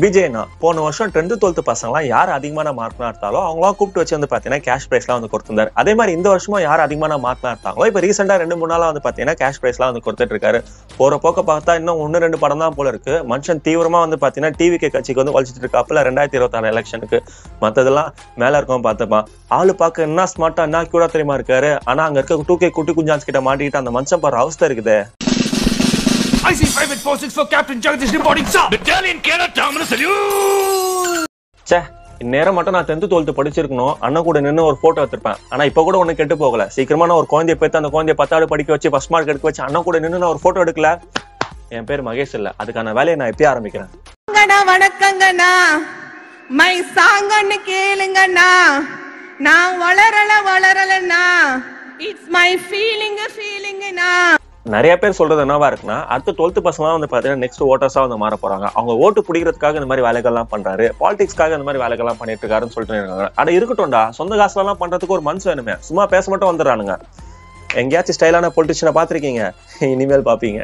விஜய்னா போன வருஷம் 10th 12th பசங்களாம் யார் அதிகமான மார்க் எடுத்தாலும் அவங்களாம் கூப்பிட்டு வச்சு வந்து பாத்தீங்கன்னா கேஷ் பிரைஸ்லாம் வந்து கொடுத்திருந்தாரு. அதே மாதிரி இந்த வருஷமும் யார் அதிகமான மார்க் எடுத்தாங்களோ இப்ப ரீசெண்டா 2-3 நாளா வந்து பாத்தீங்கன்னா கேஷ் பிரைஸ்லாம் வந்து கொடுத்துட்டு இருக்காரு. போற போக்க பார்த்தா இன்னும் 1-2 படம் தான் போல இருக்கு. மனுஷன் தீவிரமா வந்து பாத்தீங்கன்னா டிவிகே கட்சிக்கு வந்து வலிச்சிட்டு இருக்காப்புல 2026 எலெக்ஷனுக்கு. மத்ததெல்லாம் மேல இருக்கும் பார்த்தப்பா. ஆளு பார்க்க என்ன ஸ்மார்ட்டா என்ன கியூடா தெரியுமா இருக்காரு. ஆனா அங்க இருக்க 2K குட்டி குஞ்சான்ஸ் கிட்ட மாட்டிக்கிட்டு அந்த மனுஷன் பாரு அவஸ்தை இருக்குது. I see Private 46 for Captain Jagdish reporting, sir. Battalion Kerala Terminus salute. ச்சே, இந்நேரம் மட்டும் நான் 10th 12th படிச்சிருக்கணும். அண்ணன் கூட நின்று ஒரு போட்டோ எடுத்திருப்பேன். ஆனா இப்ப கூட ஒண்ணு கெட்டு போகல. சீக்கிரமா நான் ஒரு குழந்தைய பேத்து அந்த குழந்தைய 10th படிக்க வச்சு ஃபர்ஸ்ட் மார்க் எடுக்க வச்சு அண்ணன் கூட நின்று நான் ஒரு போட்டோ எடுக்கல. என் பேர் மகேஷ் இல்ல. அதுக்கான வேலையை நான் எப்பயே ஆரம்பிக்கிறேன். வணக்கங்கண்ணா, மை சாங்கன்னு கேளுங்கண்ணா. நான் வளரலண்ணா. It's my ஃபீலிங்னா. நிறைய பேர் சொல்றது என்னவா இருக்குன்னா அடுத்த 12th பசங்க வந்து பாத்தீங்கன்னா நெக்ஸ்ட் ஓட்டர்ஸா வந்து மாற போறாங்க. அவங்க ஓட்டு பிடிக்கிறதுக்காக இந்த மாதிரி வேலைகள்லாம் பண்றாரு, பாலிடிக்ஸ்க்காக இந்த மாதிரி வேலைகள்லாம் பண்ணிட்டு இருக்காருன்னு சொல்லிட்டு இருக்காங்க. ஆனா இருக்கட்டும்டா, சொந்த காசுல எல்லாம் பண்றதுக்கு ஒரு மனசு வேணுமே. சும்மா பேச மட்டும் வந்துடுறானுங்க. எங்கேயாச்சும் ஸ்டைலான பொலிட்டிஷியனை பாத்திருக்கீங்க? இனிமேல் பாப்பீங்க.